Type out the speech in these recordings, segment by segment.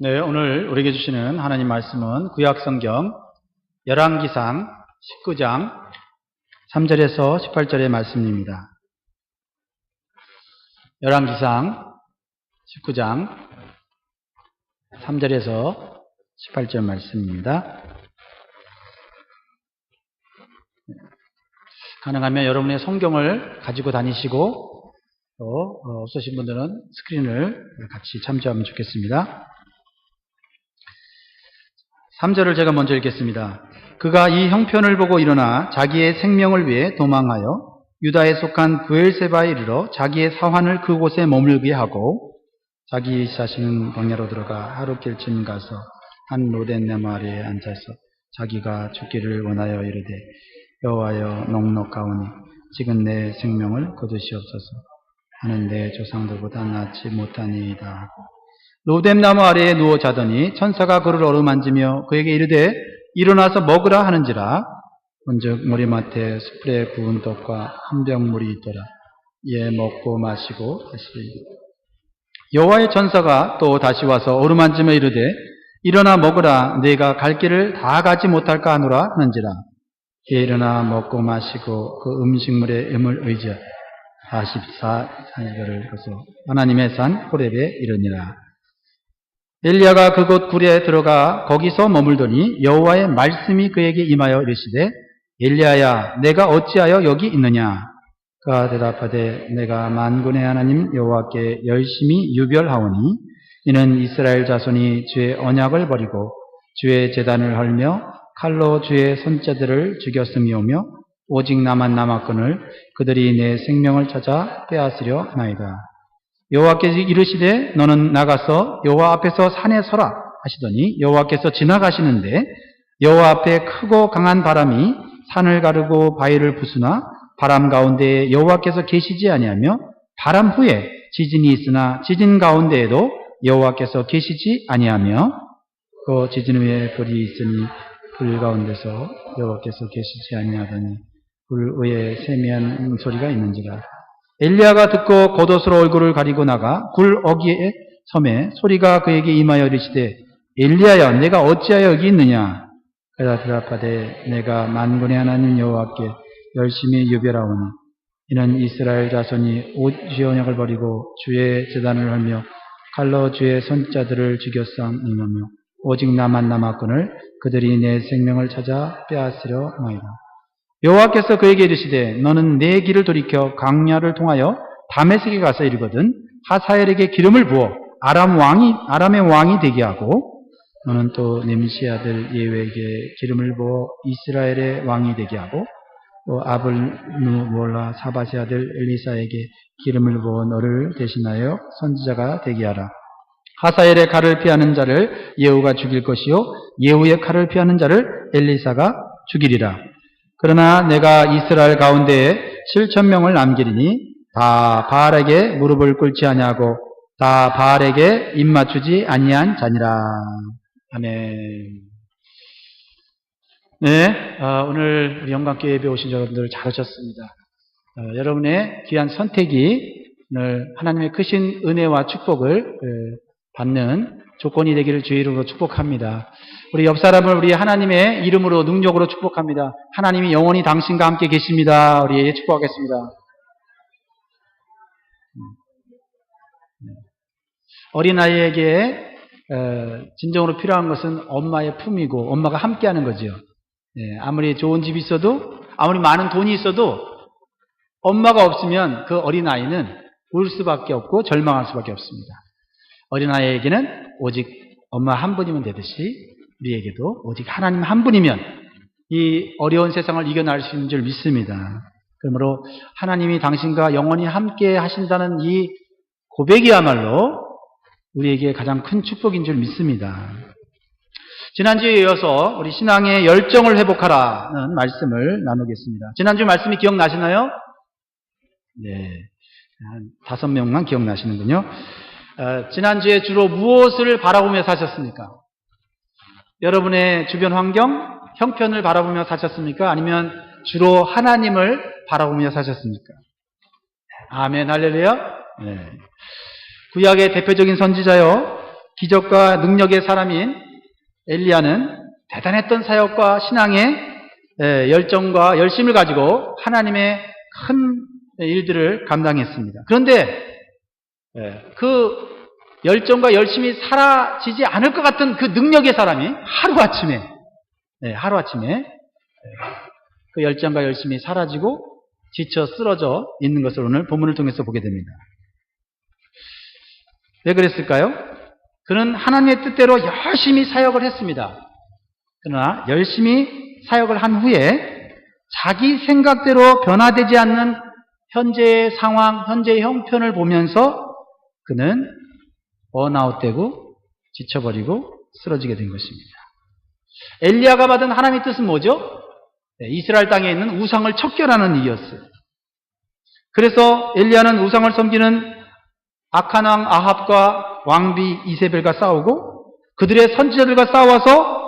네, 오늘 우리에게 주시는 하나님 말씀은 구약성경 열왕기상 19장 3절에서 18절의 말씀입니다. 열왕기상 19장 3절에서 18절 말씀입니다. 가능하면 여러분의 성경을 가지고 다니시고 또 없으신 분들은 스크린을 같이 참조하면 좋겠습니다. 3절을 제가 먼저 읽겠습니다. 그가 이 형편을 보고 일어나 자기의 생명을 위해 도망하여 유다에 속한 브엘세바에 이르러 자기의 사환을 그곳에 머물게 하고 자기 자신은 광야로 들어가 하룻길쯤 가서 한 로된 나무 아래에 앉아서 자기가 죽기를 원하여 이르되 여호와여 넉넉하오니 지금 내 생명을 거두시옵소서 하는 내 조상들보다 낫지 못하니이다 하고 로뎀나무 아래에 누워 자더니 천사가 그를 어루만지며 그에게 이르되 일어나서 먹으라 하는지라. 본즉 머리맡에 숯불에 구운 떡과 한 병 물이 있더라. 이에 먹고 마시고 다시 여호와의 천사가 또 다시 와서 어루만지며 이르되 일어나 먹으라. 네가 갈 길을 다 가지 못할까 하노라 하는지라. 이에 일어나 먹고 마시고 그 음식물의 음을 의지하여 44일을 거서 하나님의 산 호렙에 이르니라. 엘리야가 그곳 굴에 들어가 거기서 머물더니 여호와의 말씀이 그에게 임하여 이르시되 엘리야야 내가 어찌하여 여기 있느냐. 그가 대답하되 내가 만군의 하나님 여호와께 열심히 유별하오니 이는 이스라엘 자손이 주의 언약을 버리고 주의 제단을 헐며 칼로 주의 손자들을 죽였음이오며 오직 나만 남았거늘 그들이 내 생명을 찾아 빼앗으려 하나이다. 여호와께서 이르시되 너는 나가서 여호와 앞에서 산에 서라 하시더니 여호와께서 지나가시는데 여호와 앞에 크고 강한 바람이 산을 가르고 바위를 부수나 바람 가운데에 여호와께서 계시지 아니하며 바람 후에 지진이 있으나 지진 가운데에도 여호와께서 계시지 아니하며 그 지진 후에 불이 있으니 불 가운데서 여호와께서 계시지 아니하더니 불 위에 세미한 소리가 있는지라. 엘리야가 듣고 겉옷으로 얼굴을 가리고 나가 굴 어귀에 섬에 소리가 그에게 임하여 이르시되 엘리야야 내가 어찌하여 여기 있느냐. 그가 대답하되 내가 만군의 하나님 여호와께 열심히 유별하오니 이는 이스라엘 자손이 주의 언약을 버리고 주의 제단을 헐며 칼로 주의 손자들을 죽였사오며 오직 나만 남았거늘 그들이 내 생명을 찾아 빼앗으려 하나이다. 여호와께서 그에게 이르시되 너는 내 길을 돌이켜 광야를 통하여 다메섹에 가서 이르거든 하사엘에게 기름을 부어 아람의 왕이 되게 하고 너는 또 님시 아들 예후에게 기름을 부어 이스라엘의 왕이 되게 하고 또 아블누몰라 사바시 아들 엘리사에게 기름을 부어 너를 대신하여 선지자가 되게 하라. 하사엘의 칼을 피하는 자를 예후가 죽일 것이요 예후의 칼을 피하는 자를 엘리사가 죽이리라. 그러나 내가 이스라엘 가운데에 7,000명을 남기리니 다 바알에게 무릎을 꿇지 아니하고 다 바알에게 입맞추지 아니한 자니라. 아멘. 네, 오늘 우리 영광교회 예배 오신 여러분들 잘 오셨습니다. 여러분의 귀한 선택이 오늘 하나님의 크신 은혜와 축복을 받는 조건이 되기를 주의 이름으로 축복합니다. 우리 옆 사람을 우리 하나님의 이름으로 능력으로 축복합니다. 하나님이 영원히 당신과 함께 계십니다. 우리 축복하겠습니다. 어린아이에게 진정으로 필요한 것은 엄마의 품이고 엄마가 함께하는 거죠. 아무리 좋은 집이 있어도 아무리 많은 돈이 있어도 엄마가 없으면 그 어린아이는 울 수밖에 없고 절망할 수밖에 없습니다. 어린아이에게는 오직 엄마 한 분이면 되듯이 우리에게도 오직 하나님 한 분이면 이 어려운 세상을 이겨낼 수 있는 줄 믿습니다. 그러므로 하나님이 당신과 영원히 함께 하신다는 이 고백이야말로 우리에게 가장 큰 축복인 줄 믿습니다. 지난주에 이어서 우리 신앙의 열정을 회복하라는 말씀을 나누겠습니다. 지난주 말씀이 기억나시나요? 네, 한 5명만 기억나시는군요. 지난주에 주로 무엇을 바라보며 사셨습니까? 여러분의 주변 환경, 형편을 바라보며 사셨습니까? 아니면 주로 하나님을 바라보며 사셨습니까? 아멘, 할렐루야. 네. 구약의 대표적인 선지자요 기적과 능력의 사람인 엘리야는 대단했던 사역과 신앙의 열정과 열심을 가지고 하나님의 큰 일들을 감당했습니다. 그런데 그 열정과 열심이 사라지지 않을 것 같은 그 능력의 사람이 하루아침에 그 열정과 열심이 사라지고 지쳐 쓰러져 있는 것을 오늘 본문을 통해서 보게 됩니다. 왜 그랬을까요? 그는 하나님의 뜻대로 열심히 사역을 했습니다. 그러나 열심히 사역을 한 후에 자기 생각대로 변화되지 않는 현재의 상황, 현재의 형편을 보면서 그는 번아웃되고 지쳐버리고 쓰러지게 된 것입니다. 엘리야가 받은 하나님의 뜻은 뭐죠? 이스라엘 땅에 있는 우상을 척결하는 일이었어요. 그래서 엘리야는 우상을 섬기는 악한 왕 아합과 왕비 이세벨과 싸우고 그들의 선지자들과 싸워서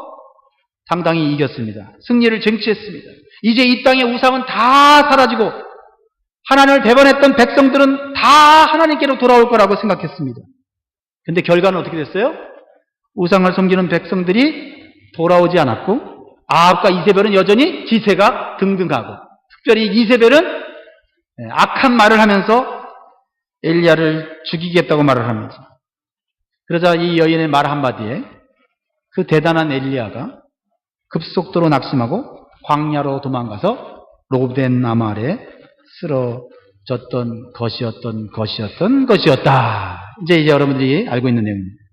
당당히 이겼습니다. 승리를 쟁취했습니다. 이제 이 땅의 우상은 다 사라지고 하나님을 배반했던 백성들은 다 하나님께로 돌아올 거라고 생각했습니다. 근데 결과는 어떻게 됐어요? 우상을 섬기는 백성들이 돌아오지 않았고 아합과 이세벨은 여전히 지세가 등등하고 특별히 이세벨은 악한 말을 하면서 엘리야를 죽이겠다고 말을 합니다. 그러자 이 여인의 말 한마디에 그 대단한 엘리야가 급속도로 낙심하고 광야로 도망가서 로뎨 나무 아래 쓰러졌던 것이었다. 이제 여러분들이 알고 있는 내용입니다.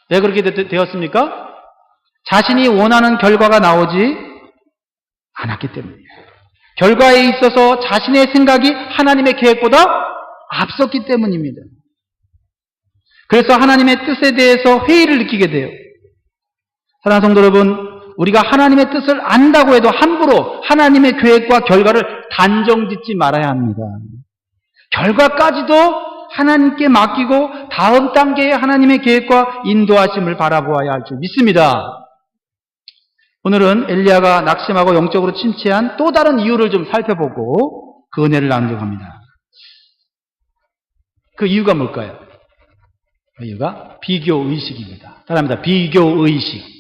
왜 그렇게 되었습니까? 자신이 원하는 결과가 나오지 않았기 때문이에요. 결과에 있어서 자신의 생각이 하나님의 계획보다 앞섰기 때문입니다. 그래서 하나님의 뜻에 대해서 회의를 느끼게 돼요. 사랑하는 성도 여러분, 우리가 하나님의 뜻을 안다고 해도 함부로 하나님의 계획과 결과를 단정짓지 말아야 합니다. 결과까지도 하나님께 맡기고 다음 단계의 하나님의 계획과 인도하심을 바라보아야 할 줄 믿습니다. 오늘은 엘리야가 낙심하고 영적으로 침체한 또 다른 이유를 좀 살펴보고 그 은혜를 나누려고 합니다. 그 이유가 뭘까요? 그 이유가 비교의식입니다. 따라합니다. 비교의식.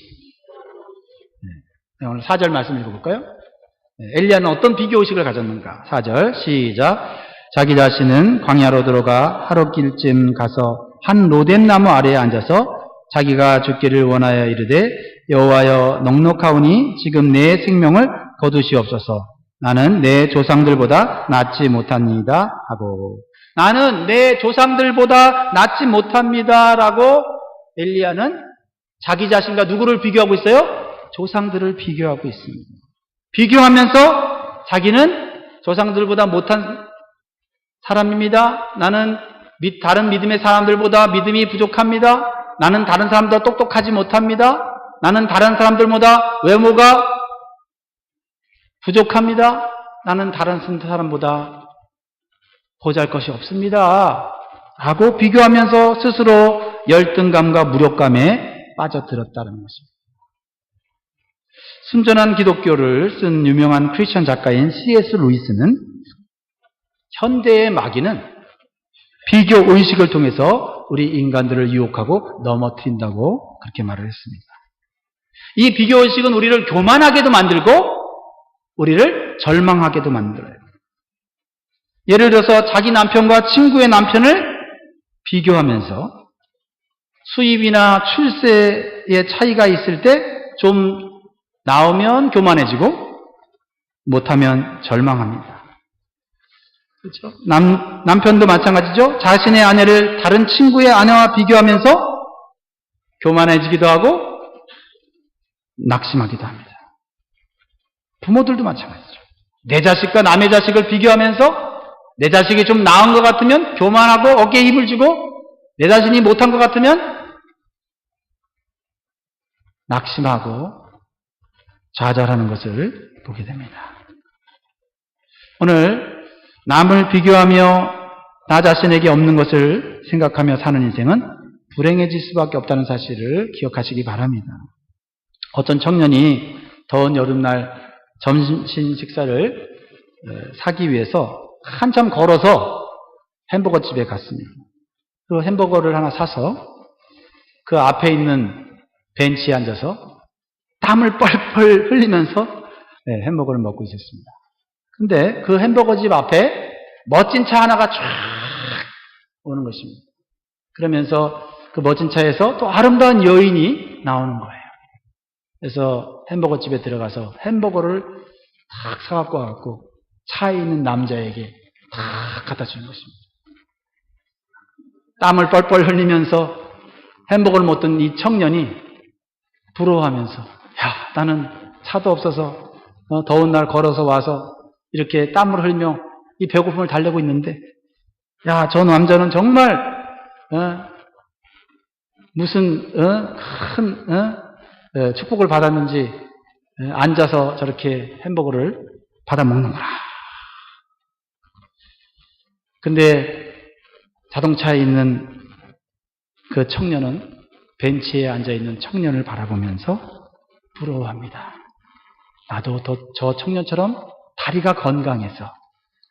오늘 4절 말씀 읽어볼까요? 엘리야는 어떤 비교의식을 가졌는가? 4절 시작. 자기 자신은 광야로 들어가 하룻길쯤 가서 한 로뎨 나무 아래에 앉아서 자기가 죽기를 원하여 이르되 여호와여 넉넉하오니 지금 내 생명을 거두시옵소서. 나는 내 조상들보다 낫지 못합니다 하고, 나는 내 조상들보다 낫지 못합니다 라고 엘리야는 자기 자신과 누구를 비교하고 있어요? 조상들을 비교하고 있습니다. 비교하면서 자기는 조상들보다 못한 사람입니다. 나는 다른 믿음의 사람들보다 믿음이 부족합니다. 나는 다른 사람보다 똑똑하지 못합니다. 나는 다른 사람들보다 외모가 부족합니다. 나는 다른 사람보다 보잘것이 없습니다. 라고 비교하면서 스스로 열등감과 무력감에 빠져들었다는 것입니다. 순전한 기독교를 쓴 유명한 크리스천 작가인 C.S. 루이스는 현대의 마귀는 비교의식을 통해서 우리 인간들을 유혹하고 넘어뜨린다고 그렇게 말을 했습니다. 이 비교의식은 우리를 교만하게도 만들고 우리를 절망하게도 만들어요. 예를 들어서 자기 남편과 친구의 남편을 비교하면서 수입이나 출세의 차이가 있을 때 좀 나오면 교만해지고 못하면 절망합니다. 그렇죠? 남편도 마찬가지죠. 자신의 아내를 다른 친구의 아내와 비교하면서 교만해지기도 하고 낙심하기도 합니다. 부모들도 마찬가지죠. 내 자식과 남의 자식을 비교하면서 내 자식이 좀 나은 것 같으면 교만하고 어깨에 힘을 주고 내 자신이 못한 것 같으면 낙심하고 좌절하는 것을 보게 됩니다. 오늘 남을 비교하며 나 자신에게 없는 것을 생각하며 사는 인생은 불행해질 수밖에 없다는 사실을 기억하시기 바랍니다. 어떤 청년이 더운 여름날 점심 식사를 사기 위해서 한참 걸어서 햄버거 집에 갔습니다. 그리고 햄버거를 하나 사서 그 앞에 있는 벤치에 앉아서 땀을 뻘뻘 흘리면서 햄버거를 먹고 있었습니다. 근데 그 햄버거 집 앞에 멋진 차 하나가 쫙 오는 것입니다. 그러면서 그 멋진 차에서 또 아름다운 여인이 나오는 거예요. 그래서 햄버거 집에 들어가서 햄버거를 탁 사갖고 와갖고 차에 있는 남자에게 탁 갖다 주는 것입니다. 땀을 뻘뻘 흘리면서 햄버거를 먹던 이 청년이 부러워하면서, 야, 나는 차도 없어서 더운 날 걸어서 와서 이렇게 땀을 흘리며 이 배고픔을 달래고 있는데, 야, 저 남자는 정말 무슨 큰 축복을 받았는지 앉아서 저렇게 햄버거를 받아 먹는구나. 근데 자동차에 있는 그 청년은 벤치에 앉아있는 청년을 바라보면서 부러워합니다. 나도 저 청년처럼 다리가 건강해서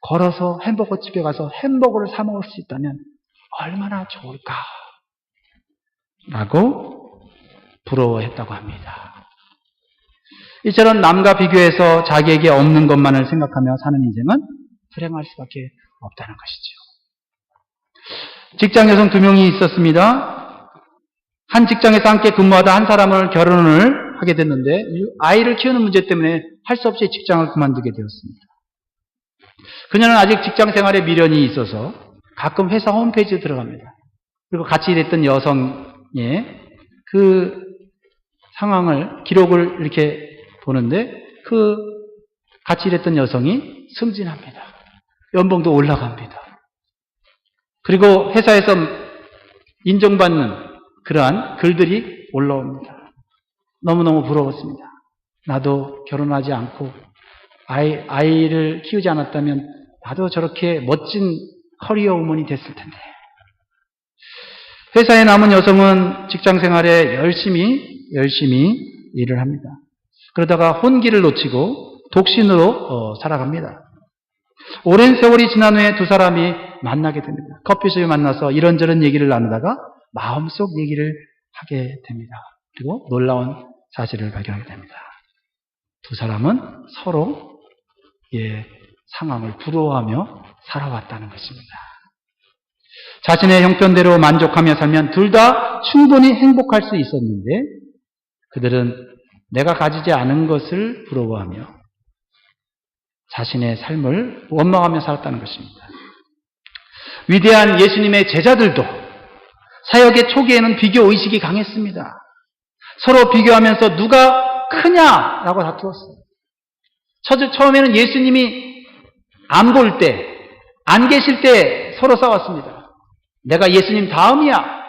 걸어서 햄버거 집에 가서 햄버거를 사 먹을 수 있다면 얼마나 좋을까 라고 부러워했다고 합니다. 이처럼 남과 비교해서 자기에게 없는 것만을 생각하며 사는 인생은 불행할 수밖에 없다는 것이죠. 직장 여성 2명이 있었습니다. 한 직장에서 함께 근무하다 한 사람을 결혼을 하게 됐는데 아이를 키우는 문제 때문에 할 수 없이 직장을 그만두게 되었습니다. 그녀는 아직 직장 생활에 미련이 있어서 가끔 회사 홈페이지에 들어갑니다. 그리고 같이 일했던 여성의 그 상황을, 기록을 이렇게 보는데 그 같이 일했던 여성이 승진합니다. 연봉도 올라갑니다. 그리고 회사에서 인정받는 그러한 글들이 올라옵니다. 너무너무 부러웠습니다. 나도 결혼하지 않고 아이를 키우지 않았다면 나도 저렇게 멋진 커리어 우먼이 됐을 텐데. 회사에 남은 여성은 직장 생활에 열심히 일을 합니다. 그러다가 혼기를 놓치고 독신으로 살아갑니다. 오랜 세월이 지난 후에 두 사람이 만나게 됩니다. 커피숍에 만나서 이런저런 얘기를 나누다가 마음속 얘기를 하게 됩니다. 그리고 놀라운 사실을 발견하게 됩니다. 두 사람은 서로 상황을 부러워하며 살아왔다는 것입니다. 자신의 형편대로 만족하며 살면 둘 다 충분히 행복할 수 있었는데 그들은 내가 가지지 않은 것을 부러워하며 자신의 삶을 원망하며 살았다는 것입니다. 위대한 예수님의 제자들도 사역의 초기에는 비교 의식이 강했습니다. 서로 비교하면서 누가 크냐라고 다투었어요. 처음에는 예수님이 안 볼 때, 안 계실 때 서로 싸웠습니다. 내가 예수님 다음이야.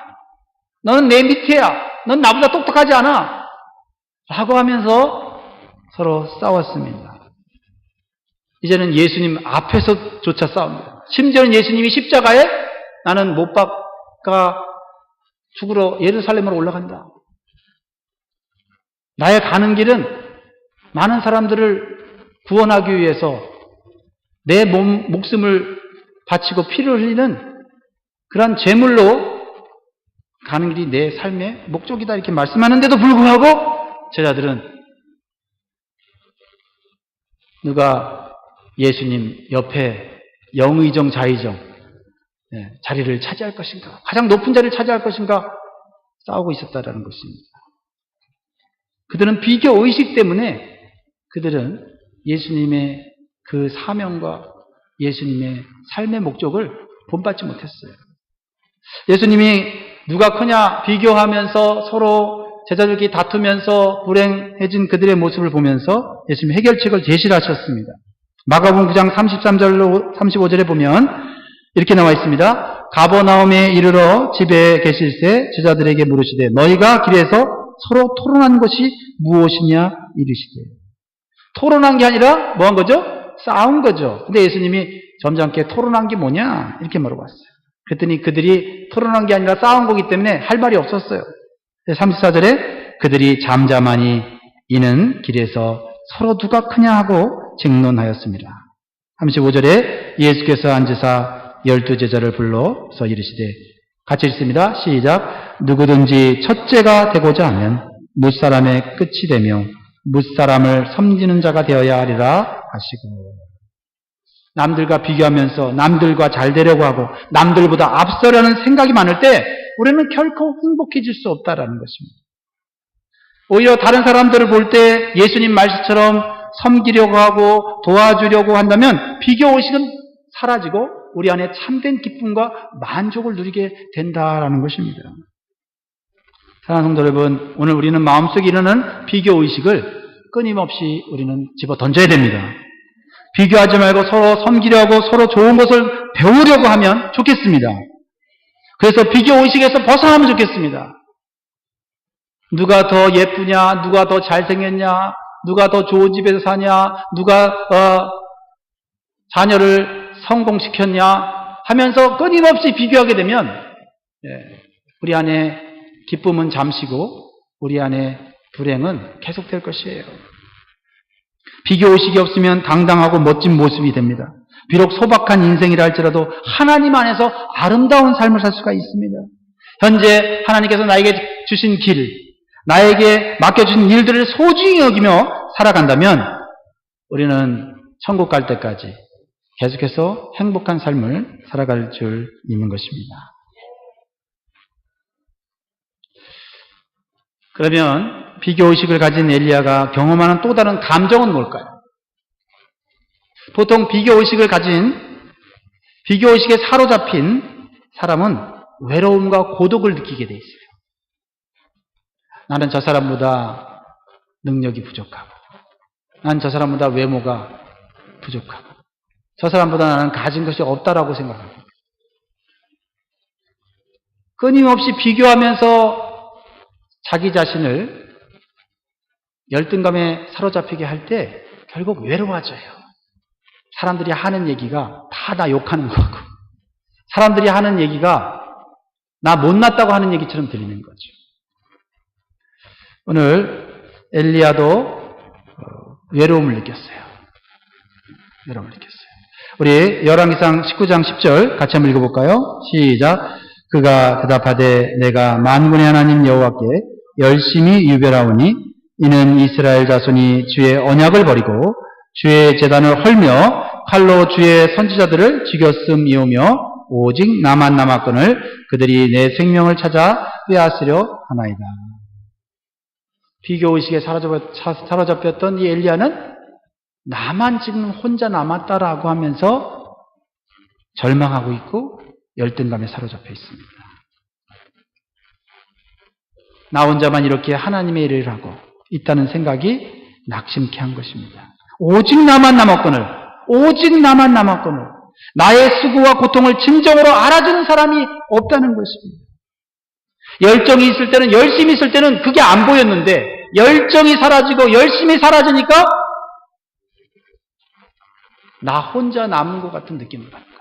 너는 내 밑에야. 넌 나보다 똑똑하지 않아. 라고 하면서 서로 싸웠습니다. 이제는 예수님 앞에서조차 싸웁니다. 심지어는 예수님이 십자가에 나는 못 박아 죽으러 예루살렘으로 올라간다. 나의 가는 길은 많은 사람들을 구원하기 위해서 내 목숨을 바치고 피를 흘리는 그런 제물로 가는 길이 내 삶의 목적이다 이렇게 말씀하는데도 불구하고 제자들은 누가 예수님 옆에 영의정 좌의정 자리를 차지할 것인가, 가장 높은 자리를 차지할 것인가 싸우고 있었다라는 것입니다. 그들은 비교 의식 때문에 그들은 예수님의 그 사명과 예수님의 삶의 목적을 본받지 못했어요. 예수님이 누가 크냐 비교하면서 서로 제자들끼리 다투면서 불행해진 그들의 모습을 보면서 예수님이 해결책을 제시를 하셨습니다. 마가복음 9장 33절로 35절에 보면 이렇게 나와 있습니다. 가버나움에 이르러 집에 계실새 제자들에게 물으시되 너희가 길에서 서로 토론한 것이 무엇이냐 이르시되. 토론한 게 아니라 뭐 한 거죠? 싸운 거죠. 근데 예수님이 점잖게 토론한 게 뭐냐 이렇게 물어봤어요. 그랬더니 그들이 토론한 게 아니라 싸운 거기 때문에 할 말이 없었어요. 34절에 그들이 잠잠하니 이는 길에서 서로 누가 크냐 하고 쟁론하였습니다. 35절에 예수께서 앉으사 12 제자를 불러서 이르시되 같이 읽습니다. 시작. 누구든지 첫째가 되고자 하면 무사람의 끝이 되며 무사람을 섬기는 자가 되어야 하리라 하시고, 남들과 비교하면서 남들과 잘 되려고 하고 남들보다 앞서려는 생각이 많을 때 우리는 결코 행복해질 수 없다라는 것입니다. 오히려 다른 사람들을 볼 때 예수님 말씀처럼 섬기려고 하고 도와주려고 한다면 비교의식은 사라지고 우리 안에 참된 기쁨과 만족을 누리게 된다라는 것입니다. 사랑하는 성도 여러분, 오늘 우리는 마음속에 일어나는 비교의식을 끊임없이 우리는 집어 던져야 됩니다. 비교하지 말고 서로 섬기려고 서로 좋은 것을 배우려고 하면 좋겠습니다. 그래서 비교의식에서 벗어나면 좋겠습니다. 누가 더 예쁘냐, 누가 더 잘생겼냐, 누가 더 좋은 집에서 사냐, 누가 자녀를 성공시켰냐 하면서 끊임없이 비교하게 되면 우리 안에 기쁨은 잠시고 우리 안에 불행은 계속될 것이에요. 비교의식이 없으면 당당하고 멋진 모습이 됩니다. 비록 소박한 인생이라 할지라도 하나님 안에서 아름다운 삶을 살 수가 있습니다. 현재 하나님께서 나에게 주신 길, 나에게 맡겨주신 일들을 소중히 여기며 살아간다면 우리는 천국 갈 때까지 계속해서 행복한 삶을 살아갈 줄 믿는 것입니다. 그러면 비교의식을 가진 엘리야가 경험하는 또 다른 감정은 뭘까요? 보통 비교의식에 사로잡힌 사람은 외로움과 고독을 느끼게 돼 있어요. 나는 저 사람보다 능력이 부족하고, 난 저 사람보다 외모가 부족하고, 저 사람보다 나는 가진 것이 없다라고 생각합니다. 끊임없이 비교하면서 자기 자신을 열등감에 사로잡히게 할 때 결국 외로워져요. 사람들이 하는 얘기가 다 나 욕하는 것 같고, 사람들이 하는 얘기가 나 못났다고 하는 얘기처럼 들리는 거죠. 오늘 엘리야도 외로움을 느꼈어요. 우리 열왕기상 19장 10절 같이 한번 읽어볼까요? 시작. 그가 대답하되 내가 만군의 하나님 여호와께 열심히 유별하오니 이는 이스라엘 자손이 주의 언약을 버리고 주의 제단을 헐며 칼로 주의 선지자들을 죽였음이오며 오직 나만 남았거늘 그들이 내 생명을 찾아 빼앗으려 하나이다. 비교의식에 사로잡혔던 이 엘리야는 나만 지금 혼자 남았다라고 하면서 절망하고 있고 열등감에 사로잡혀 있습니다. 나 혼자만 이렇게 하나님의 일을 하고 있다는 생각이 낙심케 한 것입니다. 오직 나만 남았거늘, 오직 나만 남았거늘, 나의 수고와 고통을 진정으로 알아주는 사람이 없다는 것입니다. 열정이 있을 때는, 열심히 있을 때는 그게 안 보였는데 열정이 사라지고 열심히 사라지니까 나 혼자 남은 것 같은 느낌을 받는 거예요.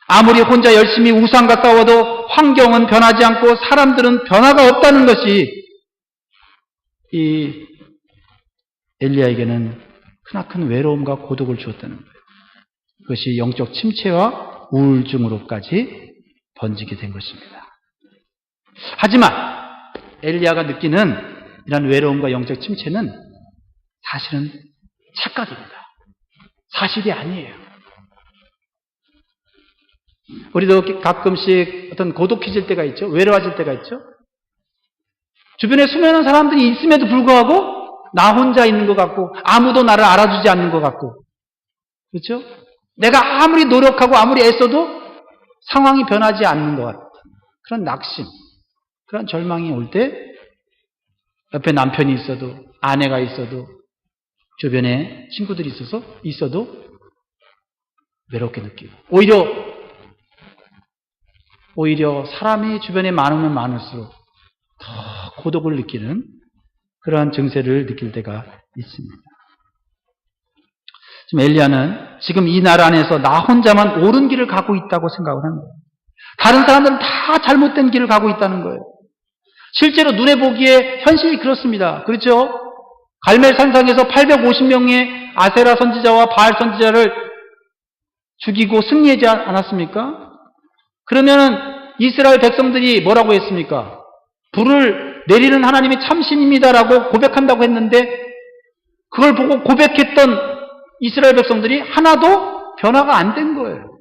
아무리 혼자 열심히 우상과 싸워도 환경은 변하지 않고 사람들은 변화가 없다는 것이 이 엘리야에게는 크나큰 외로움과 고독을 주었다는 거예요. 그것이 영적 침체와 우울증으로까지 번지게 된 것입니다. 하지만 엘리야가 느끼는 이런 외로움과 영적 침체는 사실은 착각입니다. 사실이 아니에요. 우리도 가끔씩 어떤 고독해질 때가 있죠. 외로워질 때가 있죠. 주변에 수많은 사람들이 있음에도 불구하고 나 혼자 있는 것 같고 아무도 나를 알아주지 않는 것 같고, 그렇죠? 내가 아무리 노력하고 아무리 애써도 상황이 변하지 않는 것 같은 그런 낙심, 그런 절망이 올 때 옆에 남편이 있어도 아내가 있어도 주변에 친구들이 있어도 외롭게 느끼고 오히려 사람이 주변에 많으면 많을수록 더 고독을 느끼는 그러한 증세를 느낄 때가 있습니다. 지금 엘리야는 지금 이 나라 안에서 나 혼자만 옳은 길을 가고 있다고 생각을 하는 거예요. 다른 사람들은 다 잘못된 길을 가고 있다는 거예요. 실제로 눈에 보기에 현실이 그렇습니다. 그렇죠? 갈멜 산상에서 850명의 아세라 선지자와 바알 선지자를 죽이고 승리하지 않았습니까? 그러면은 이스라엘 백성들이 뭐라고 했습니까? 불을 내리는 하나님이 참신입니다라고 고백한다고 했는데 그걸 보고 고백했던 이스라엘 백성들이 하나도 변화가 안 된 거예요.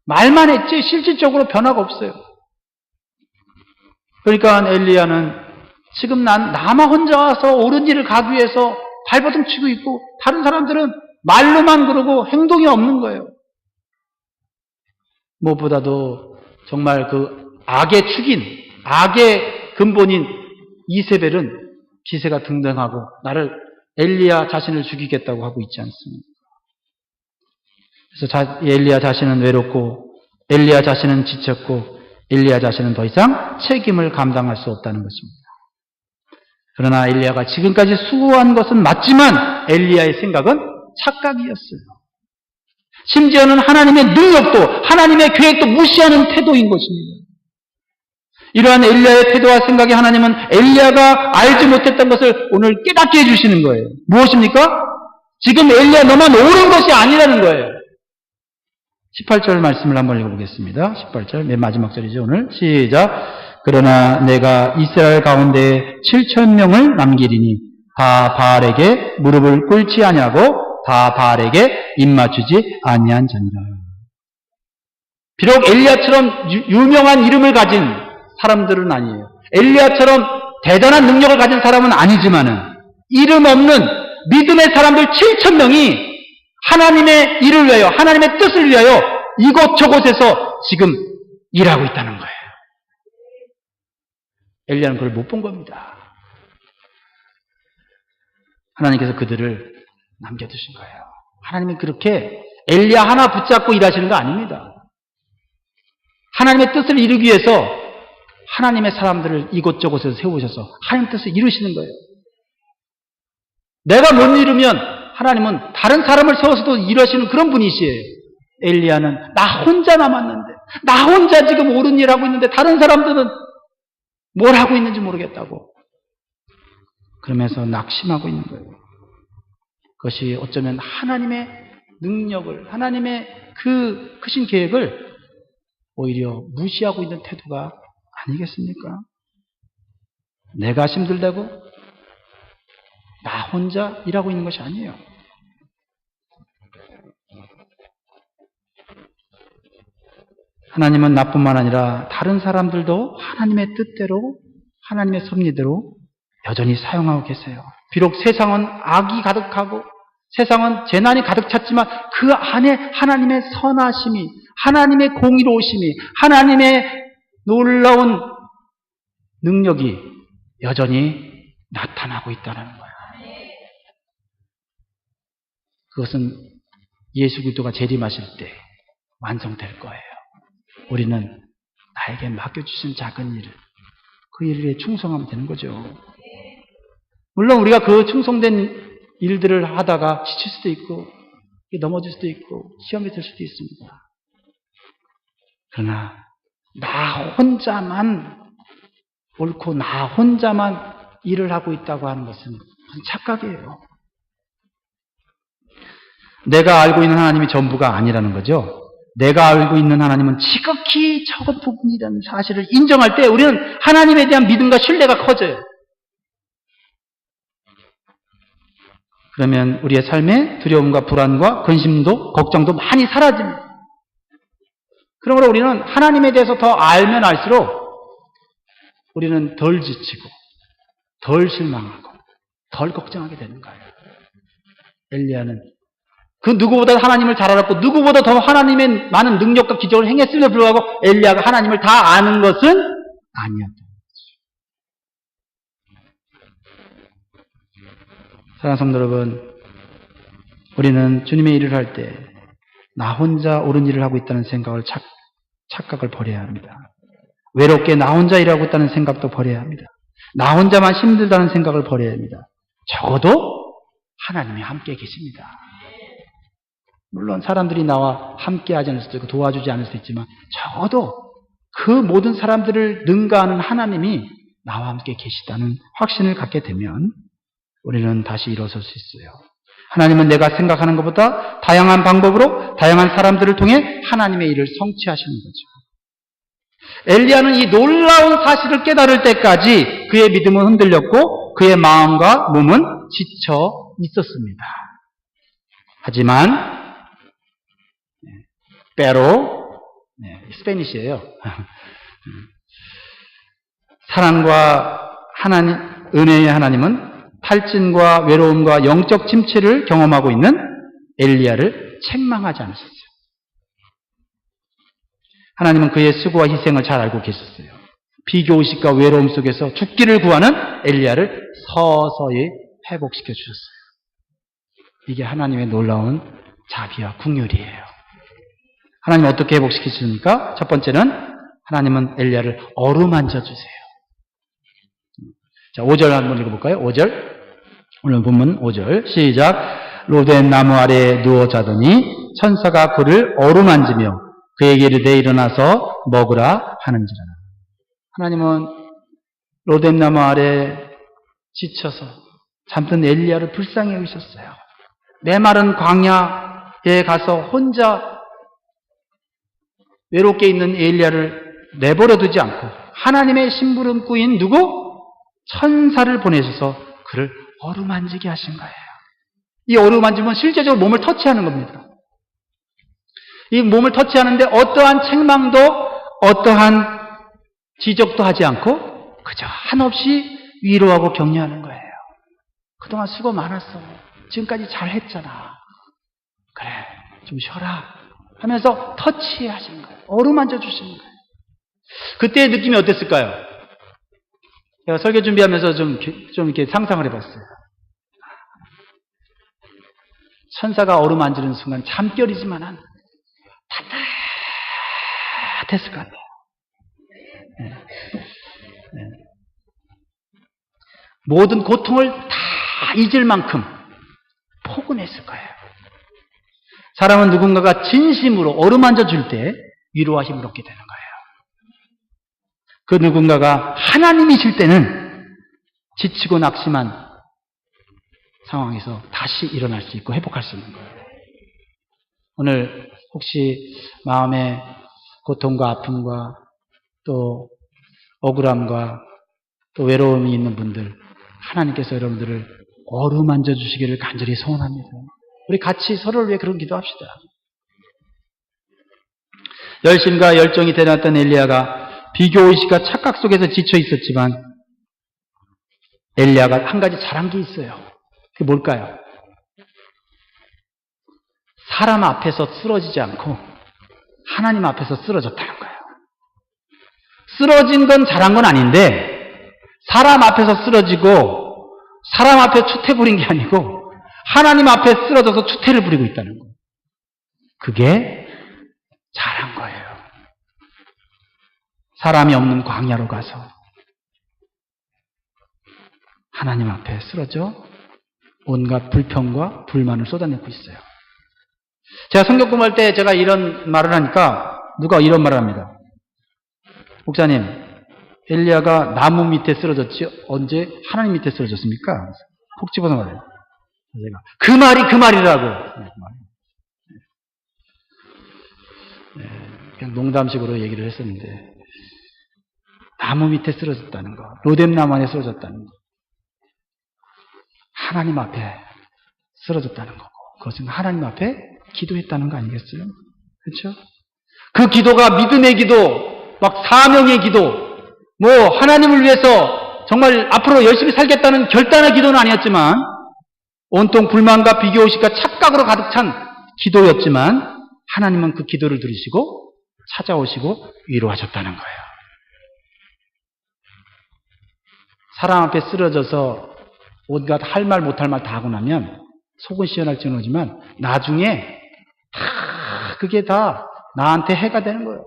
말만 했지 실질적으로 변화가 없어요. 그러니까 엘리야는 지금 나만 혼자 와서 옳은 일을 가기 위해서 발버둥 치고 있고 다른 사람들은 말로만 그러고 행동이 없는 거예요. 무엇보다도 정말 그 악의 축인, 악의 근본인 이세벨은 기세가 등등하고 나를 엘리야 자신을 죽이겠다고 하고 있지 않습니까? 그래서 엘리야 자신은 외롭고 엘리야 자신은 지쳤고 엘리야 자신은 더 이상 책임을 감당할 수 없다는 것입니다. 그러나 엘리야가 지금까지 수고한 것은 맞지만 엘리야의 생각은 착각이었어요. 심지어는 하나님의 능력도 하나님의 계획도 무시하는 태도인 것입니다. 이러한 엘리야의 태도와 생각에 하나님은 엘리야가 알지 못했던 것을 오늘 깨닫게 해주시는 거예요. 무엇입니까? 지금 엘리야 너만 옳은 것이 아니라는 거예요. 18절 말씀을 한번 읽어보겠습니다. 18절 맨 마지막 절이죠. 오늘 시작. 그러나 내가 이스라엘 가운데 7,000명을 남기리니 다 바알에게 무릎을 꿇지 아니하고 다 바알에게 입맞추지 아니한 자니라. 비록 엘리야처럼 유명한 이름을 가진 사람들은 아니에요. 엘리야처럼 대단한 능력을 가진 사람은 아니지만은 이름 없는 믿음의 사람들 7,000명이 하나님의 일을 위하여 하나님의 뜻을 위하여 이곳저곳에서 지금 일하고 있다는 거예요. 엘리야는 그걸 못 본 겁니다. 하나님께서 그들을 남겨두신 거예요. 하나님이 그렇게 엘리야 하나 붙잡고 일하시는 거 아닙니다. 하나님의 뜻을 이루기 위해서 하나님의 사람들을 이곳저곳에서 세우셔서 하나님 뜻을 이루시는 거예요. 내가 못 이루면 하나님은 다른 사람을 세워서도 일하시는 그런 분이시에요. 엘리야는 나 혼자 남았는데 나 혼자 지금 옳은 일 하고 있는데 다른 사람들은 뭘 하고 있는지 모르겠다고 그러면서 낙심하고 있는 거예요. 그것이 어쩌면 하나님의 능력을 하나님의 그 크신 계획을 오히려 무시하고 있는 태도가 아니겠습니까? 내가 힘들다고 나 혼자 일하고 있는 것이 아니에요. 하나님은 나뿐만 아니라 다른 사람들도 하나님의 뜻대로 하나님의 섭리대로 여전히 사용하고 계세요. 비록 세상은 악이 가득하고 세상은 재난이 가득 찼지만 그 안에 하나님의 선하심이 하나님의 공의로우심이 하나님의 놀라운 능력이 여전히 나타나고 있다는 거예요. 그것은 예수 그리스도가 재림하실 때 완성될 거예요. 우리는 나에게 맡겨주신 작은 일을 그 일에 충성하면 되는 거죠. 물론 우리가 그 충성된 일들을 하다가 지칠 수도 있고 넘어질 수도 있고 시험이 될 수도 있습니다. 그러나 나 혼자만 옳고 나 혼자만 일을 하고 있다고 하는 것은 착각이에요. 내가 알고 있는 하나님이 전부가 아니라는 거죠. 내가 알고 있는 하나님은 지극히 적은 부분이라는 사실을 인정할 때 우리는 하나님에 대한 믿음과 신뢰가 커져요. 그러면 우리의 삶에 두려움과 불안과 근심도 걱정도 많이 사라집니다. 그러므로 우리는 하나님에 대해서 더 알면 알수록 우리는 덜 지치고 덜 실망하고 덜 걱정하게 되는 거예요. 엘리야는 그 누구보다 하나님을 잘 알았고 누구보다 더 하나님의 많은 능력과 기적을 행했음에도 불구하고 엘리야가 하나님을 다 아는 것은 아니었다. 사랑하는 성도 여러분, 우리는 주님의 일을 할 때 나 혼자 옳은 일을 하고 있다는 생각을 착각을 버려야 합니다. 외롭게 나 혼자 일하고 있다는 생각도 버려야 합니다. 나 혼자만 힘들다는 생각을 버려야 합니다. 적어도 하나님이 함께 계십니다. 물론 사람들이 나와 함께 하지 않을 수도 있고 도와주지 않을 수도 있지만 적어도 그 모든 사람들을 능가하는 하나님이 나와 함께 계시다는 확신을 갖게 되면 우리는 다시 일어설 수 있어요. 하나님은 내가 생각하는 것보다 다양한 방법으로 다양한 사람들을 통해 하나님의 일을 성취하시는 거죠. 엘리야는 이 놀라운 사실을 깨달을 때까지 그의 믿음은 흔들렸고 그의 마음과 몸은 지쳐 있었습니다. 하지만 빼로 스페니시예요. 사랑과 하나님, 은혜의 하나님은 탈진과 외로움과 영적 침체를 경험하고 있는 엘리야를 책망하지 않으셨어요. 하나님은 그의 수고와 희생을 잘 알고 계셨어요. 비교의식과 외로움 속에서 죽기를 구하는 엘리야를 서서히 회복시켜 주셨어요. 이게 하나님의 놀라운 자비와 긍휼이에요. 하나님은 어떻게 회복시키십니까? 첫 번째는 하나님은 엘리야를 어루만져 주세요. 자, 5절 한번 읽어볼까요? 5절. 오늘 본문 5절. 시작. 로덴 나무 아래에 누워 자더니 천사가 그를 어루만지며 그에게 이르되 일어나서 먹으라 하는지라. 하나님은 로덴 나무 아래 지쳐서 잠든 엘리야를 불쌍히 여기셨어요. 메마른 광야에 가서 혼자 외롭게 있는 엘리야를 내버려 두지 않고 하나님의 심부름꾼인 누구? 천사를 보내셔서 그를 어루만지게 하신 거예요. 이 어루만짐은 실제적으로 몸을 터치하는 겁니다. 이 몸을 터치하는데 어떠한 책망도 어떠한 지적도 하지 않고 그저 한없이 위로하고 격려하는 거예요. 그동안 수고 많았어. 지금까지 잘했잖아. 그래, 좀 쉬어라 하면서 터치하신 거예요. 어루만져 주시는 거예요. 그때의 느낌이 어땠을까요? 제가 설교 준비하면서 좀 이렇게 상상을 해봤어요. 천사가 어루만지는 순간 잠결이지만은 따뜻했을 것 같아요. 모든 고통을 다 잊을 만큼 포근했을 거예요. 사람은 누군가가 진심으로 어루만져 줄 때 위로와 힘을 얻게 되는 거예요. 그 누군가가 하나님이실 때는 지치고 낙심한 상황에서 다시 일어날 수 있고 회복할 수 있는 거예요. 오늘 혹시 마음의 고통과 아픔과 또 억울함과 또 외로움이 있는 분들, 하나님께서 여러분들을 어루만져 주시기를 간절히 소원합니다. 우리 같이 서로를 위해 그런 기도합시다. 열심과 열정이 대단했던 엘리야가 비교의식과 착각 속에서 지쳐 있었지만 엘리야가 한 가지 잘한 게 있어요. 그게 뭘까요? 사람 앞에서 쓰러지지 않고 하나님 앞에서 쓰러졌다는 거예요. 쓰러진 건 잘한 건 아닌데 사람 앞에서 쓰러지고 사람 앞에 추태 부린 게 아니고 하나님 앞에 쓰러져서 추태를 부리고 있다는 거예요. 그게 잘한 거예요. 사람이 없는 광야로 가서 하나님 앞에 쓰러져 온갖 불평과 불만을 쏟아내고 있어요. 제가 성경 공부할 때 제가 이런 말을 하니까 누가 이런 말을 합니다. 목사님, 엘리야가 나무 밑에 쓰러졌지 언제 하나님 밑에 쓰러졌습니까? 콕 집어서 말해요. 제가 그 말이 그 말이라고. 그냥 농담식으로 얘기를 했었는데 나무 밑에 쓰러졌다는 거, 로뎀나무 안에 쓰러졌다는 거, 하나님 앞에 쓰러졌다는 거고 그것은 하나님 앞에 기도했다는 거 아니겠어요? 그렇죠? 그 기도가 믿음의 기도, 막 사명의 기도, 뭐 하나님을 위해서 정말 앞으로 열심히 살겠다는 결단의 기도는 아니었지만 온통 불만과 비교의식과 착각으로 가득 찬 기도였지만 하나님은 그 기도를 들으시고 찾아오시고 위로하셨다는 거예요. 사람 앞에 쓰러져서 온갖 할 말 못할 말 다 하고 나면 속은 시원할지는 모르지만 나중에 다 그게 다 나한테 해가 되는 거예요.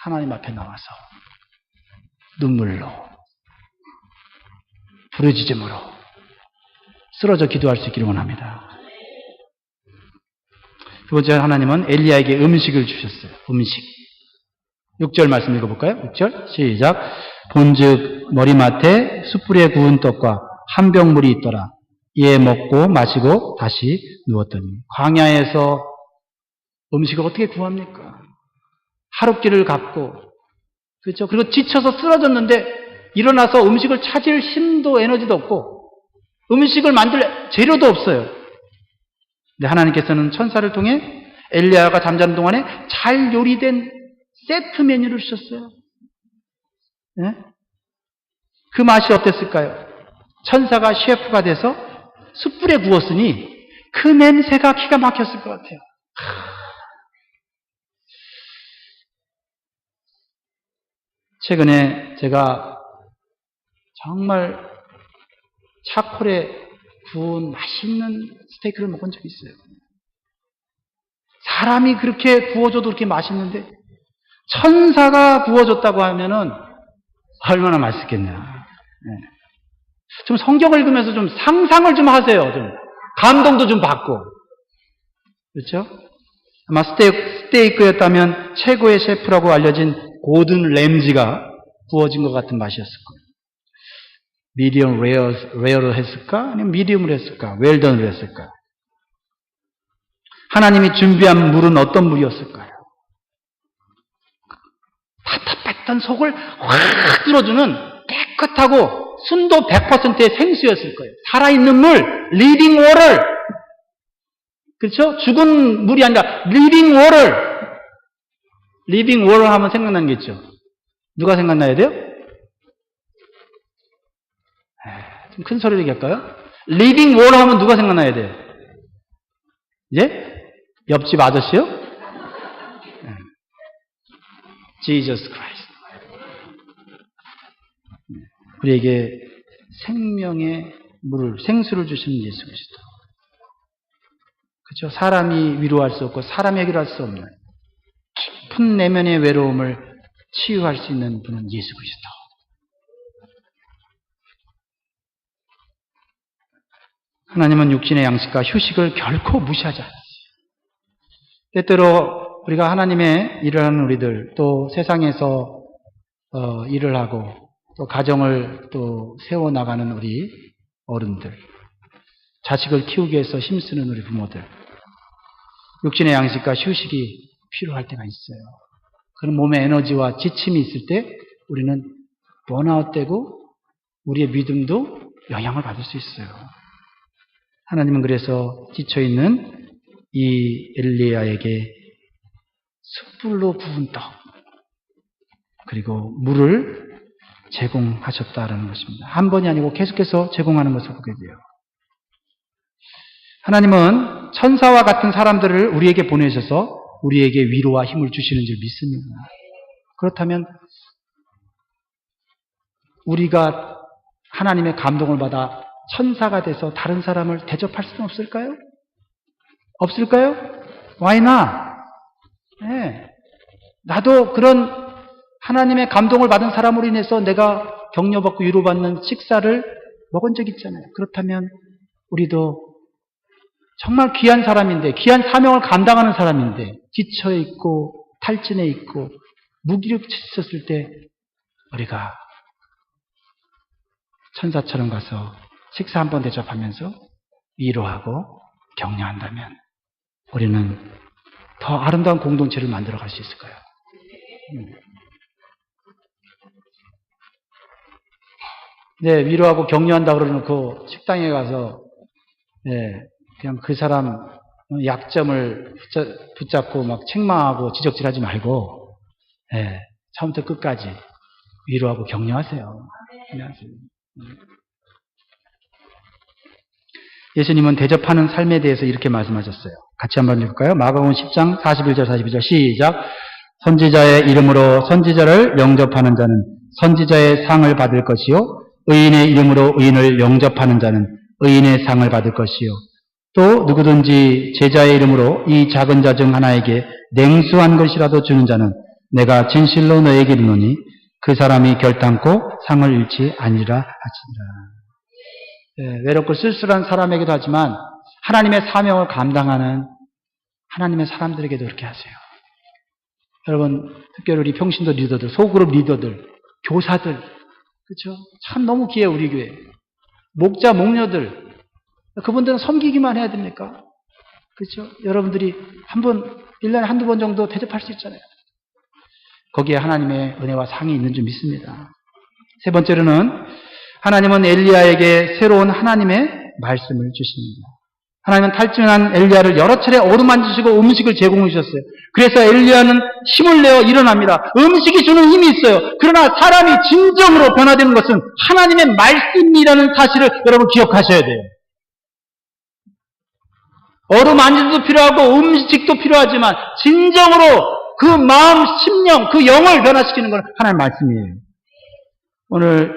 하나님 앞에 나와서 눈물로 부르짖음으로 쓰러져 기도할 수 있기를 원합니다. 두 번째, 하나님은 엘리야에게 음식을 주셨어요. 음식. 6절 말씀 읽어볼까요? 6절 시작. 본즉 머리맡에 숯불에 구운 떡과 한 병 물이 있더라. 이에 먹고 마시고 다시 누웠더니. 광야에서 음식을 어떻게 구합니까? 하룻길을 갔고, 그렇죠? 그리고 지쳐서 쓰러졌는데 일어나서 음식을 찾을 힘도 에너지도 없고 음식을 만들 재료도 없어요. 근데 하나님께서는 천사를 통해 엘리야가 잠자는 동안에 잘 요리된 세트 메뉴를 주셨어요. 네? 그 맛이 어땠을까요? 천사가 셰프가 돼서 숯불에 구웠으니 그 냄새가 기가 막혔을 것 같아요. 최근에 제가 정말 차콜에 구운 맛있는 스테이크를 먹은 적이 있어요. 사람이 그렇게 구워줘도 그렇게 맛있는데 천사가 구워줬다고 하면은 얼마나 맛있겠냐. 네. 좀 성경을 읽으면서 좀 상상을 좀 하세요. 좀 감동도 좀 받고. 그렇죠? 아마 스테이크였다면 최고의 셰프라고 알려진 고든 램지가 구워진 것 같은 맛이었을 거예요. 미디엄 레어로 했을까? 아니면 미디움으로 했을까? 웰던으로 했을까? 하나님이 준비한 물은 어떤 물이었을까요? 답답했던 속을 확 뚫어주는 깨끗하고 순도 100%의 생수였을 거예요. 살아있는 물, 리빙 워터. 그렇죠? 죽은 물이 아니라 리빙 워터. 리빙 워터 하면 생각나는 게 있죠. 누가 생각나야 돼요? 좀 큰 소리로 얘기할까요? 리빙 워터 하면 누가 생각나야 돼요? 예? 옆집 아저씨요? Jesus Christ. 우리에게 생명의 물을, 생수를 주시는 예수 그리스도. 그렇죠? 사람이 위로할 수 없고 사람이 해결할 수 없는 깊은 내면의 외로움을 치유할 수 있는 분은 예수 그리스도. 하나님은 육신의 양식과 휴식을 결코 무시하지 않으세요. 때때로 우리가 하나님의 일을 하는 우리들, 또 세상에서 일을 하고 또 가정을 또 세워나가는 우리 어른들, 자식을 키우기 위해서 힘쓰는 우리 부모들, 육신의 양식과 휴식이 필요할 때가 있어요. 그런 몸의 에너지와 지침이 있을 때 우리는 번아웃되고 우리의 믿음도 영향을 받을 수 있어요. 하나님은 그래서 지쳐있는 이 엘리야에게 숯불로 구운 떡 그리고 물을 제공하셨다라는 것입니다. 한 번이 아니고 계속해서 제공하는 것을 보게 돼요. 하나님은 천사와 같은 사람들을 우리에게 보내셔서 우리에게 위로와 힘을 주시는 줄 믿습니다. 그렇다면 우리가 하나님의 감동을 받아 천사가 돼서 다른 사람을 대접할 수는 없을까요? 없을까요? Why not? 네. 나도 그런 하나님의 감동을 받은 사람으로 인해서 내가 격려받고 위로받는 식사를 먹은 적이 있잖아요. 그렇다면 우리도 정말 귀한 사람인데, 귀한 사명을 감당하는 사람인데 지쳐 있고 탈진해 있고 무기력해졌을 때 우리가 천사처럼 가서 식사 한번 대접하면서 위로하고 격려한다면 우리는 더 아름다운 공동체를 만들어갈 수 있을 거예요. 네, 위로하고 격려한다 그러놓고 식당에 가서 네, 그냥 그 사람 약점을 붙잡고 막 책망하고 지적질하지 말고 네, 처음부터 끝까지 위로하고 격려하세요. 예수님은 대접하는 삶에 대해서 이렇게 말씀하셨어요. 같이 한번 읽을까요? 마가복음 10장 41절 42절 시작. 선지자의 이름으로 선지자를 영접하는 자는 선지자의 상을 받을 것이요 의인의 이름으로 의인을 영접하는 자는 의인의 상을 받을 것이요 또 누구든지 제자의 이름으로 이 작은 자 중 하나에게 냉수한 것이라도 주는 자는 내가 진실로 너에게 이르노니 그 사람이 결단코 상을 잃지 아니라 하시니라. 네, 외롭고 쓸쓸한 사람에게도 하지만 하나님의 사명을 감당하는 하나님의 사람들에게도 그렇게 하세요. 여러분, 특별히 우리 평신도 리더들, 소그룹 리더들, 교사들, 그렇죠? 참 너무 귀해요, 우리 교회. 목자, 목녀들, 그분들은 섬기기만 해야 됩니까? 그렇죠? 여러분들이 1년에 한두 번 정도 대접할 수 있잖아요. 거기에 하나님의 은혜와 상이 있는 줄 믿습니다. 세 번째로는 하나님은 엘리야에게 새로운 하나님의 말씀을 주십니다. 하나님은 탈진한 엘리야를 여러 차례 어루만지시고 음식을 제공해 주셨어요. 그래서 엘리야는 힘을 내어 일어납니다. 음식이 주는 힘이 있어요. 그러나 사람이 진정으로 변화되는 것은 하나님의 말씀이라는 사실을 여러분 기억하셔야 돼요. 어루만지도 필요하고 음식도 필요하지만 진정으로 그 마음, 심령, 그 영을 변화시키는 건 하나님의 말씀이에요. 오늘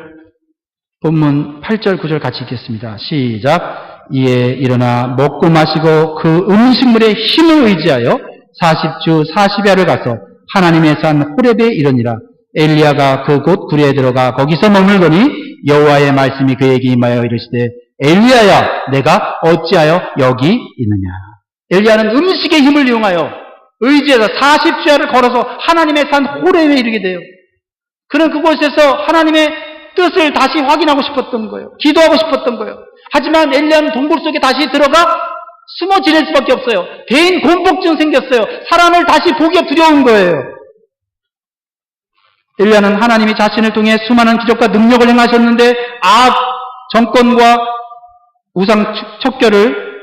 본문 8절, 9절 같이 읽겠습니다. 시작. 이에 일어나 먹고 마시고 그 음식물의 힘을 의지하여 40주 40야를 가서 하나님의 산 호렙에 이르니라. 엘리야가 그 곳 구리에 들어가 거기서 머물더니 여호와의 말씀이 그에게 임하여 이르시되 엘리야야 내가 어찌하여 여기 있느냐. 엘리야는 음식의 힘을 이용하여 의지해서 40주야를 걸어서 하나님의 산 호렙에 이르게 돼요. 그는 그곳에서 하나님의 뜻을 다시 확인하고 싶었던 거예요. 기도하고 싶었던 거예요. 하지만 엘리야는 동굴 속에 다시 들어가 숨어 지낼 수밖에 없어요. 대인 공포증 생겼어요. 사람을 다시 보기가 두려운 거예요. 엘리야는 하나님이 자신을 통해 수많은 기적과 능력을 행하셨는데 아합 정권과 우상 척결을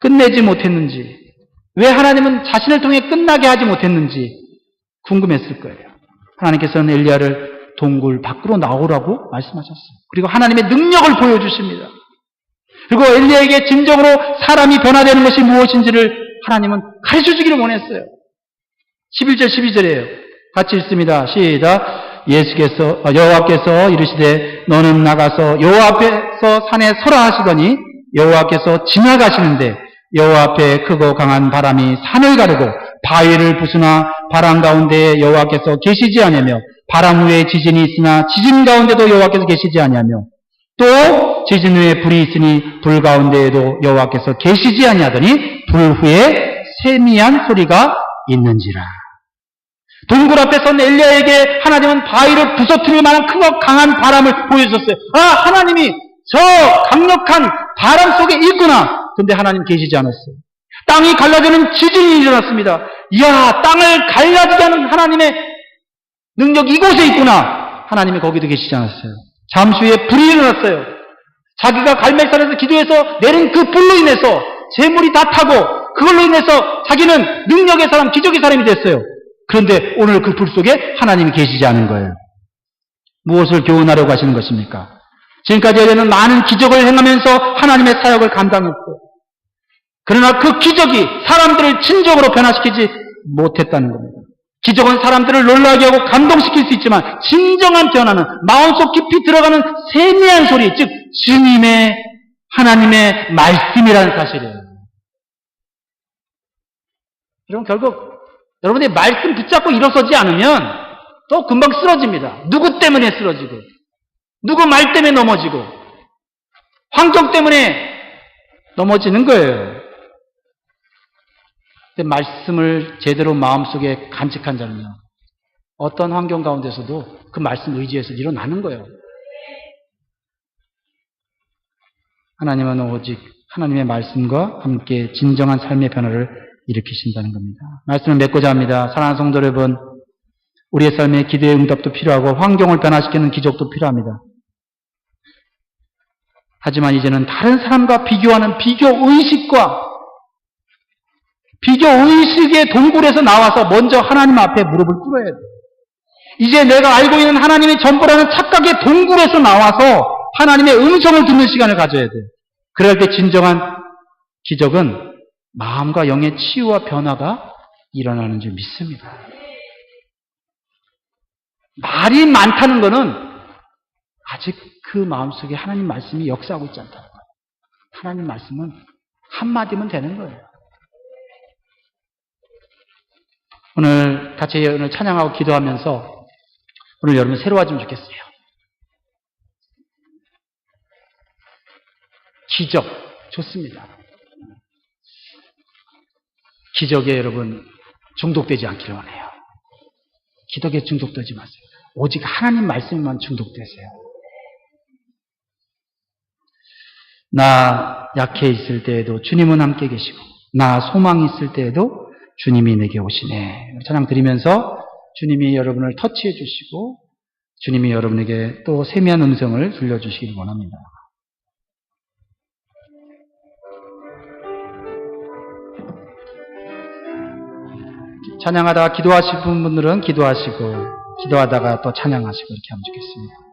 끝내지 못했는지, 왜 하나님은 자신을 통해 끝나게 하지 못했는지 궁금했을 거예요. 하나님께서는 엘리야를 동굴 밖으로 나오라고 말씀하셨어요. 그리고 하나님의 능력을 보여주십니다. 그리고 엘리야에게 진정으로 사람이 변화되는 것이 무엇인지를 하나님은 가르쳐주기를 원했어요. 11절 12절이에요. 같이 읽습니다. 시작. 여호와께서 이르시되 너는 나가서 여호와 앞에서 산에 서라 하시더니 여호와께서 지나가시는데 여호와 앞에 크고 강한 바람이 산을 가르고 바위를 부수나 바람 가운데에 여호와께서 계시지 아니하며 바람 후에 지진이 있으나 지진 가운데도 여호와께서 계시지 아니하며 또 지진 후에 불이 있으니 불 가운데에도 여호와께서 계시지 아니하더니 불 후에 세미한 소리가 있는지라. 동굴 앞에 선 엘리야에게 하나님은 바위를 부서뜨릴 만한 크고 강한 바람을 보여주셨어요. 아, 하나님이 저 강력한 바람 속에 있구나. 근데 하나님 계시지 않았어요. 땅이 갈라지는 지진이 일어났습니다. 이야, 땅을 갈라지게 하는 하나님의 능력이 이곳에 있구나. 하나님이 거기도 계시지 않았어요. 잠시 후에 불이 일어났어요. 자기가 갈멜산에서 기도해서 내린 그 불로 인해서 재물이 다 타고 그걸로 인해서 자기는 능력의 사람, 기적의 사람이 됐어요. 그런데 오늘 그 불 속에 하나님이 계시지 않은 거예요. 무엇을 교훈하려고 하시는 것입니까? 지금까지 엘리야는 많은 기적을 행하면서 하나님의 사역을 감당했어요. 그러나 그 기적이 사람들을 진정으로 변화시키지 못했다는 겁니다. 기적은 사람들을 놀라게 하고 감동시킬 수 있지만 진정한 변화는 마음속 깊이 들어가는 세미한 소리, 즉 주님의 하나님의 말씀이라는 사실이에요. 여러분, 결국 여러분이 말씀 붙잡고 일어서지 않으면 또 금방 쓰러집니다. 누구 때문에 쓰러지고, 누구 말 때문에 넘어지고, 환경 때문에 넘어지는 거예요. 근데 말씀을 제대로 마음속에 간직한 자는요, 어떤 환경 가운데서도 그 말씀 의지해서 일어나는 거예요. 하나님은 오직 하나님의 말씀과 함께 진정한 삶의 변화를 일으키신다는 겁니다. 말씀을 맺고자 합니다. 사랑하는 성도 여러분, 우리의 삶에 기도의 응답도 필요하고 환경을 변화시키는 기적도 필요합니다. 하지만 이제는 다른 사람과 비교하는 비교의식의 동굴에서 나와서 먼저 하나님 앞에 무릎을 꿇어야 돼요. 이제 내가 알고 있는 하나님이 전부라는 착각의 동굴에서 나와서 하나님의 음성을 듣는 시간을 가져야 돼요. 그럴 때 진정한 기적은 마음과 영의 치유와 변화가 일어나는 줄 믿습니다. 말이 많다는 것은 아직 그 마음속에 하나님 말씀이 역사하고 있지 않다는 거예요. 하나님 말씀은 한마디면 되는 거예요. 오늘 같이 찬양하고 기도하면서 오늘 여러분 새로워지면 좋겠어요. 기적 좋습니다. 기적에 여러분 중독되지 않기를 원해요. 기적에 중독되지 마세요. 오직 하나님 말씀만 중독되세요. 나 약해 있을 때에도 주님은 함께 계시고 나 소망이 있을 때에도 주님이 내게 오시네. 찬양 드리면서 주님이 여러분을 터치해 주시고 주님이 여러분에게 또 세미한 음성을 들려주시길 원합니다. 찬양하다가 기도하시는 분들은 기도하시고 기도하다가 또 찬양하시고 이렇게 하면 좋겠습니다.